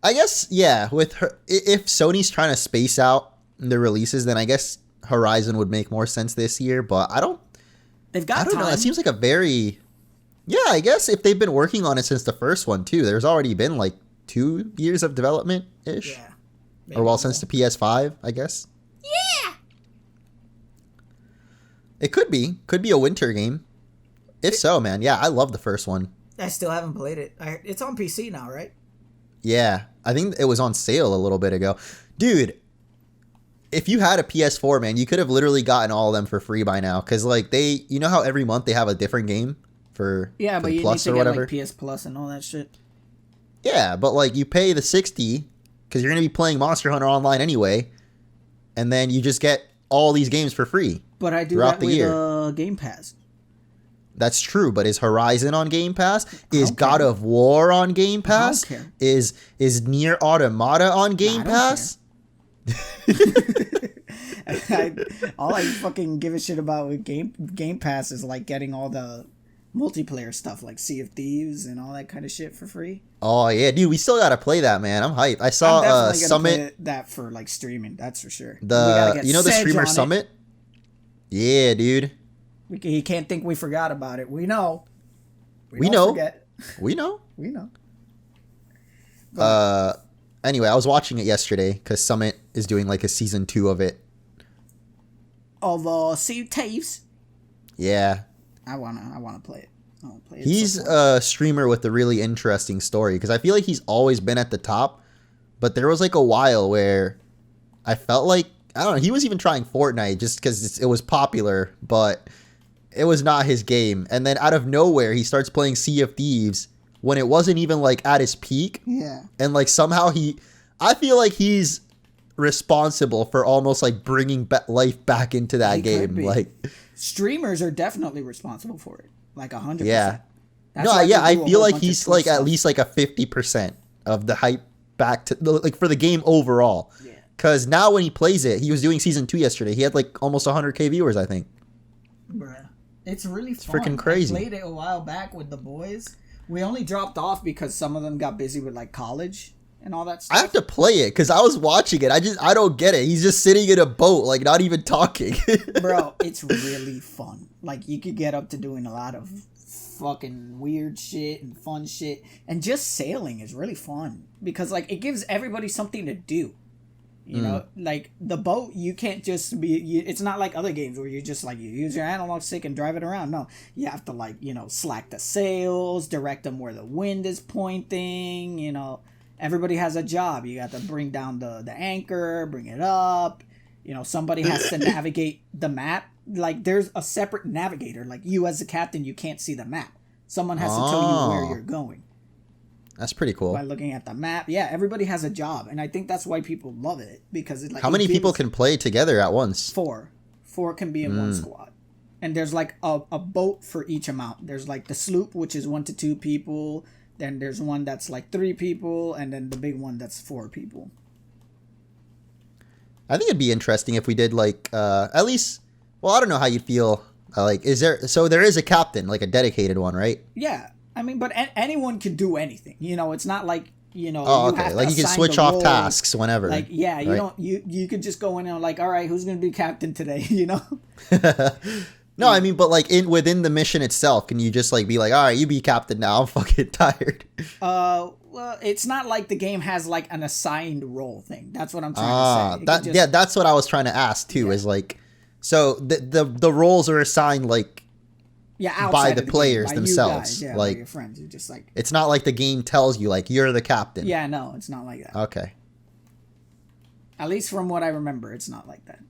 I guess, yeah. With her, if Sony's trying to space out the releases, then I guess Horizon would make more sense this year. But I don't Time. know. It seems like a very, yeah. I guess if they've been working on it since the first one too, there's already been like 2 years of development ish. Yeah. Or well, since the PS5, I guess. Yeah. It could be a winter game. If so, man, yeah, I love the first one. I still haven't played it. It's on PC now, right? Yeah, I think it was on sale a little bit ago. Dude, if you had a PS4, man, you could have literally gotten all of them for free by now. Because, like, you know how every month they have a different game for Yeah, but the you Plus need or to get whatever? like PS Plus and all that shit. Yeah, but, like, you pay the $60 because you're going to be playing Monster Hunter Online anyway. And then you just get all these games for free. But I do throughout that the year. with Game Pass. That's true, but is Horizon on Game Pass? Is don't God care. of War on Game Pass? care. Is Nier Automata on Game I don't Pass? All I fucking give a shit about with Game Pass is like getting all the multiplayer stuff like Sea of Thieves and all that kind of shit for free. Oh yeah, dude, we still gotta play that, man. I'm hyped. I saw I'm definitely gonna Summit. play that for like streaming. That's for sure. We The gotta get you know the Sedge streamer on it. Summit? Yeah, dude. He can't think we forgot about it. We know. We don't know. Forget. We know. We know. Anyway, I was watching it yesterday because Summit is doing like a season 2 of it. Of Sea of Thieves. Yeah. I wanna play it. Oh, play it He's so far. a streamer with a really interesting story because I feel like he's always been at the top, but there was like a while where I felt like, I don't know, he was even trying Fortnite just because it was popular, but it was not his game. And then out of nowhere, he starts playing Sea of Thieves when it wasn't even like at his peak. Yeah. And like somehow I feel like he's responsible for almost like bringing life back into that He could game. be. Like, Streamers are definitely responsible for it. Like 100%. yeah. That's No, why yeah, they I do a feel whole like bunch of he's Twitch like at stuff. least like a 50% of the hype back to like for the game overall. Yeah. Because now when he plays it, he was doing season 2 yesterday. He had like almost 100K viewers, I think. Bruh. It's really fun. freaking crazy. I played it a while back with the boys. We only dropped off because some of them got busy with like college and all that stuff. I have to play it because I was watching it. I don't get it. He's just sitting in a boat, like not even talking. Bro, it's really fun. Like you could get up to doing a lot of fucking weird shit and fun shit. And just sailing is really fun. Because like it gives everybody something to do. You know, like the boat, you can't just be, it's not like other games where you just like, you use your analog stick and drive it around. No, you have to like, you know, slack the sails, direct them where the wind is pointing, you know, everybody has a job. You got to bring down the anchor, bring it up, you know, somebody has to navigate the map. Like there's a separate navigator, like you as the captain, you can't see the map. Someone has to tell you where you're going. That's pretty cool. By looking at the map. Yeah, everybody has a job, and I think that's why people love it, because it like How many people can play together at once? four can be in one squad, and there's like a boat for each amount. There's like the sloop, which is 1 to 2 people, then there's one that's like 3 people, and then the big one that's 4 people. I think it'd be interesting if we did like at least, well, I don't know how you'd feel, like there is a captain, like a dedicated one, right? Yeah, I mean, but anyone can do anything. You know, it's not like, you know. Oh, you okay. have to Like you can assign switch the off role. tasks whenever. Like, yeah, you right? don't. You could just go in and like, all right, who's gonna be captain today? You know. No, I mean, but like within the mission itself, can you just like be like, all right, you be captain now. I'm fucking tired. Well, it's not like the game has like an assigned role thing. That's what I'm trying to say. That's what I was trying to ask too. Yeah. Is like, so the roles are assigned like. Yeah, by outside the of players game, by themselves. You guys, yeah, like by your friends. You're just like, it's not like the game tells you like you're the captain. yeah, no, it's not like that. Okay. At least from what I remember, it's not like that.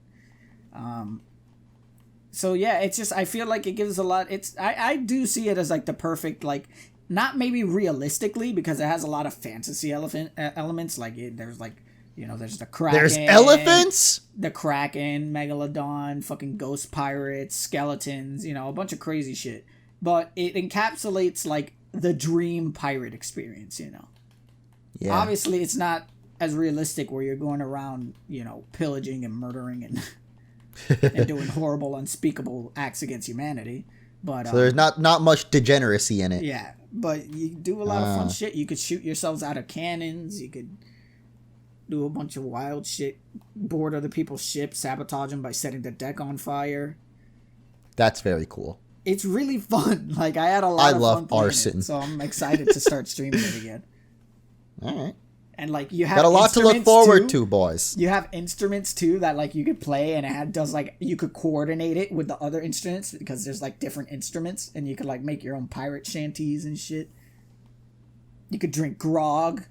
So yeah, it's just I feel like it gives a lot. I do see it as like the perfect, like, not maybe realistically, because it has a lot of fantasy elements. Like there's like, you know, there's the Kraken. There's elephants? The Kraken, Megalodon, fucking ghost pirates, skeletons, you know, a bunch of crazy shit. But it encapsulates like the dream pirate experience, you know. Yeah. Obviously, it's not as realistic where you're going around, you know, pillaging and murdering and and doing horrible, unspeakable acts against humanity. But So there's not much degeneracy in it. yeah, but you do a lot of fun shit. You could shoot yourselves out of cannons. You could do a bunch of wild shit, board other people's ships, sabotage them by setting the deck on fire. That's very cool. It's really fun. Like, I had a lot of love fun playing arson. it, so I'm excited to start streaming it again. All right. And like, you have Got a lot to look instruments, forward too. to, boys. You have instruments too that like you could play, and does like, you could coordinate it with the other instruments because there's like different instruments, and you could like make your own pirate shanties and shit. You could drink grog.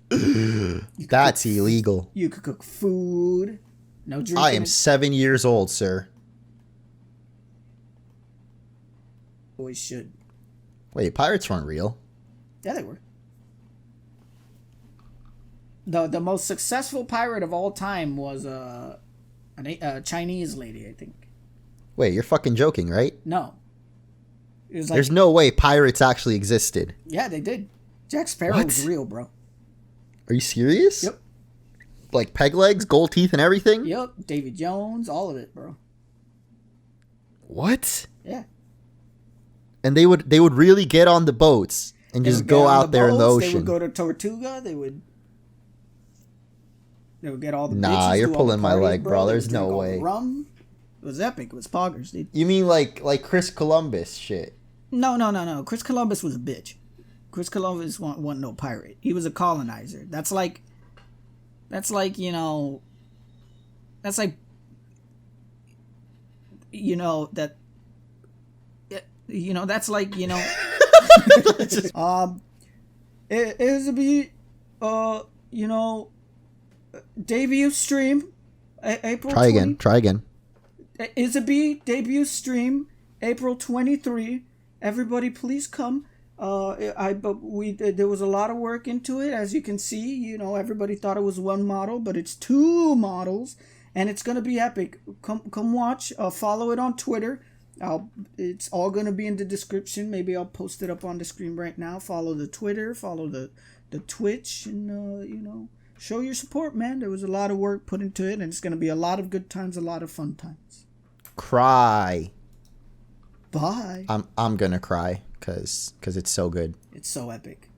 That's illegal. You could cook food. No drinking. I am 7 years old, sir. Boys should. Wait, pirates weren't real. Yeah, they were. The most successful pirate of all time was a Chinese lady, I think. Wait, you're fucking joking, right? No. It was like, There's no way pirates actually existed. yeah, they did. Jack Sparrow What? was real, bro. Are you serious? Yep. Like peg legs, gold teeth, and everything? Yep. Davy Jones, all of it, bro. What? Yeah. And they would really get on the boats and They just would go get on out there in the boats, ocean. They would go to Tortuga. They would get all the Nah, bitches, you're do all the pulling my parties, leg, bro. They There's would no drink all the way. Rum. It was epic. It was poggers, dude. You mean like Chris Columbus shit? No. Chris Columbus was a bitch. Chris Columbus wasn't no pirate. He was a colonizer. That's like, you know, that You know, that's like, you know, it'll be, you know, debut stream, April. Try again. Isaby debut stream, April 23. Everybody, please come. There was a lot of work into it, as you can see. You know, everybody thought it was one model, but it's 2 models, and it's gonna be epic. Come watch. Follow it on Twitter. It's all gonna be in the description. Maybe I'll post it up on the screen right now. Follow the Twitter. Follow the Twitch, and you know, show your support, man. There was a lot of work put into it, and it's gonna be a lot of good times, a lot of fun times. Cry. Bye. I'm gonna cry because it's so good. It's so epic.